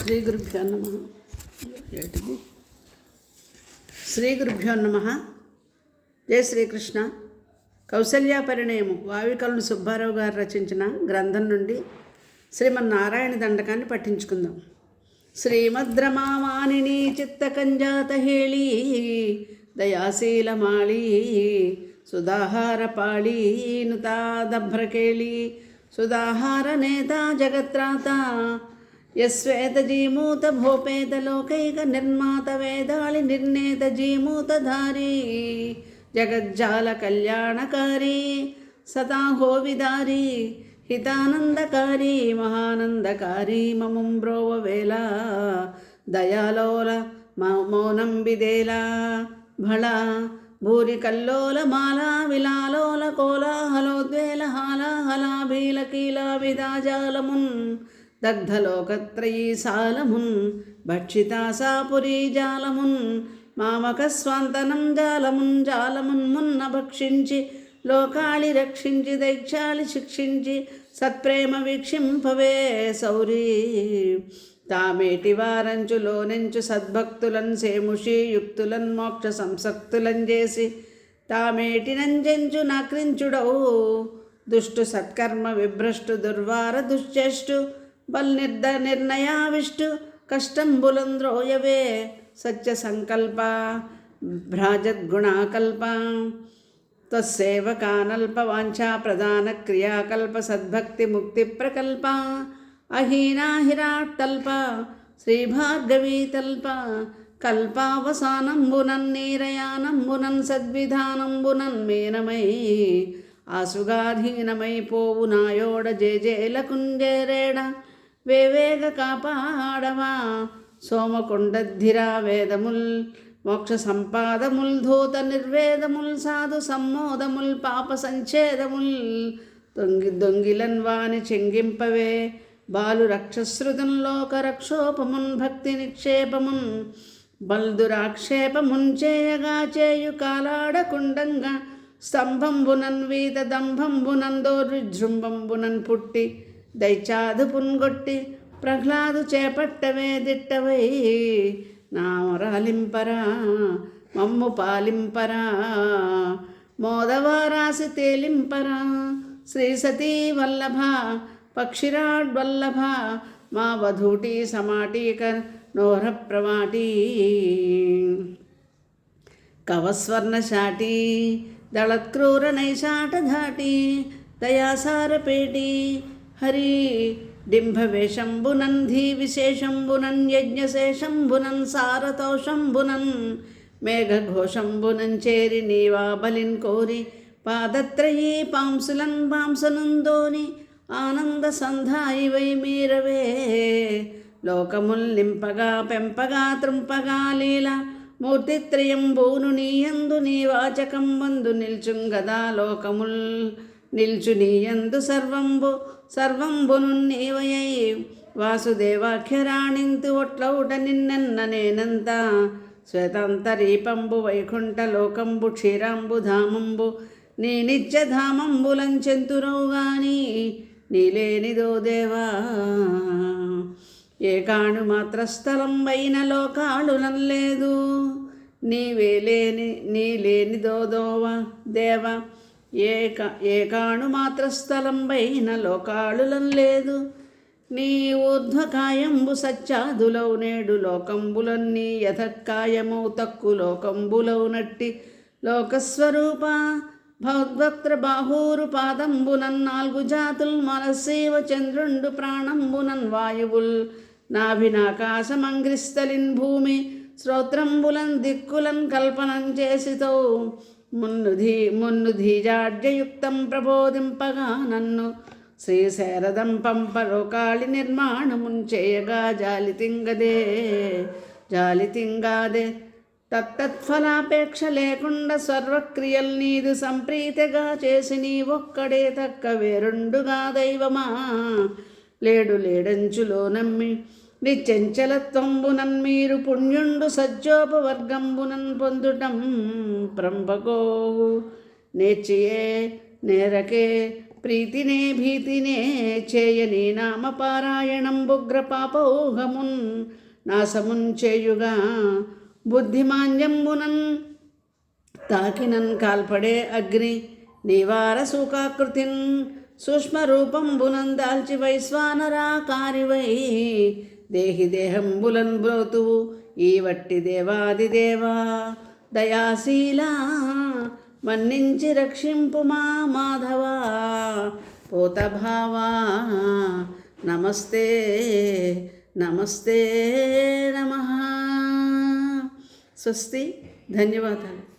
శ్రీ గురుభ్యో నమ. ఏంటిది? శ్రీ గురుభ్యో నమ. జయ శ్రీకృష్ణ. కౌసల్య పరిణయము వావికలను సుబ్బారావు గారు రచించిన గ్రంథం నుండి శ్రీమన్నారాయణ దండకాన్ని పఠించుకుందాం. శ్రీమద్రమావాణిని చిత్తకంజాత హేళీ దయాశీలమాళీ సుధాహార పాళీ నుతాదభ్రకేళీ సుధాహార నేత జగత్రాత యశ్వేత జీమూత భోపేత లోకైక నిర్మాత వేదాళి నిర్ణేత జీమూతధారీ జగజ్జాల కళ్యాణకారీ సతాహో విదారీ హితానందకారీ మహానందకారీ మమం బ్రోవవేళ దయాలోల మౌనం విదేలా భళ భూరి కల్లోల మాలా విలాలోల కోలాహలోద్వేల హాలాహలాభీల కీలా విదాజాలమున్ దగ్ధలోకత్రయీ సాలమున్ భక్షితా సాపురీ జాలమున్ మామక స్వాంతనం జాలమున్ జాలమున్ మున్న భక్షించి లోకాళి రక్షించి దైక్షాళి శిక్షించి సత్ప్రేమ వీక్షింపవే సౌరీ తామేటి వారంచులోనెంచు సద్భక్తులన్ సేముషీ యుక్తులన్ మోక్ష సంసక్తులన్ చేసి తామేటి నంజెంచు నాక్రించుడవు దుష్టు సత్కర్మ విభ్రష్టు దుర్వార దుశ్చేష్టు నిర్ణయావిష్టు కష్టంబులంద్రోయవే సత్య సంకల్ప భ్రాజద్గుణాకల్ప త్వస్సేవకానల్ప వాంఛా ప్రధాన క్రియాకల్ప సద్భక్తి ముక్తి ప్రకల్ప అహీనాహిరాట్టల్ప శ్రీభార్గవీతల్ప కల్పావసానంబునన్ నీరయానంబునన్ సద్విధానంబునన్ మేనమై ఆసుగాధీనమై పోవు నాయోడ జేజేల కుంజేరేడ వేవేగ కాపాడవా సోమకొండద్ధిరా వేదముల్ మోక్ష సంపాదముల్ ధూత నిర్వేదముల్ సాధు సమ్మోదముల్ పాప సంఛేదముల్ దొంగిలన్ వాని చెంగింపవే బాలు రక్షశ్రుతున్ లోక రక్షోపమున్ భక్తి నిక్షేపమున్ బల్దురాక్షేపమున్ చేయగా చేయు కాలాడకుండంగా స్తంభంబునన్ వీత దంభంబునన్ దోర్విజృంభంబునన్ పుట్టి దైచాదుపున్గొట్టి ప్రహ్లాదు చేపట్టవే దిట్టవై నామరాలింపరా మమ్ము పాలింపరా మోదవారాసి తేలింపరా శ్రీ సతీ వల్లభ పక్షిరాడ్వల్లభ మా వధూటి సమాటీక నోహర ప్రమాటీ కవస్వర్ణశాటీ దళత్క్రూర నైషాటఘాటీ దయాసారపేటీ హరి డింభవేషంబునన్ ధీ విశేషంబునన్ యజ్ఞశేషంబునన్ సారతోషంబునన్ మేఘఘోషంబునన్ చేరి నీవా బలిన్ కోరి పాదత్రయీ పాంసులన్ పాంసనందోని ఆనంద సంధాయి వై మీరవే లోకముల్ నింపగా పెంపగా త్రుంపగా లీల మూర్తిత్రయంబూను నీయందు నీ వాచకం వందు నిల్చుంగదా లోకముల్ నిల్చు నీయందు సర్వంబును నీవయై వాసుదేవాఖ్యరాణింతు ఒట్లౌట నిన్నెన్న నేనంత శ్వేతాంతరీపంబు వైకుంఠ లోకంబు క్షీరాంబు ధామంబు నీ నిత్యధామంబులంచెంతురవుగాని నీలేనిదో దేవా ఏ కాణు మాత్ర స్థలం వైన లోకాళులం లేదు నీలేనిదో దేవ ఏ కాణు మాత్ర స్థలం వైన లోకాళులం లేదు నీ ఊర్ధ్వకాయంబు సత్యాదులౌ నేడు లోకంబులన్నీ యథకాయమౌ తక్కు లోకంబులౌ నట్టి లోకస్వరూప భౌద్వక్త్ర బాహూరు పాదంబునన్ నాలుగు జాతుల్ మనస్సేవ చంద్రుండు ప్రాణంబునన్ వాయువుల్ నాభినాకాశమంగ్రిస్థలిన్ భూమి శ్రోత్రంబులన్ దిక్కులన్ కల్పనం చేసితో మున్ను ధీజాడ్యయుక్తం ప్రబోధింపగా నన్ను శ్రీశైరదం పంపలోకాళి నిర్మాణమున్ చేయగా జాలితింగాదే తత్తత్ఫలాపేక్ష లేకుండా సర్వక్రియల్ నీదు సంప్రీతిగా చేసి నీ ఒక్కడే తక్క వేరుండుగా దైవమా లేడంచులో నమ్మి నిశ్చంచలత్వంబునన్ మీరు పుణ్యుండు సజ్జోపవర్గంబునన్ పొందుటం ప్రంభకో నేర్చియే నేరకే ప్రీతినే భీతినే చేయని నామపారాయణం బుగ్ర పాపౌహమున్ నాశమున్ చేయుగా బుద్ధిమాంజంబునన్ తాకినన్ కాల్పడే అగ్ని నివార సూకాకృతిన్ సూక్ష్మరూపంబునం దాల్చి వైశ్వానరాకారివై దేహి దేహంబులన్ బ్రోతువు ఈ వట్టి దేవాదిదేవా దయాశీలా మన్నించి రక్షింపు మా మాధవా పోతభావా నమస్తే నమస్తే నమః. స్వస్తి. ధన్యవాదాలు.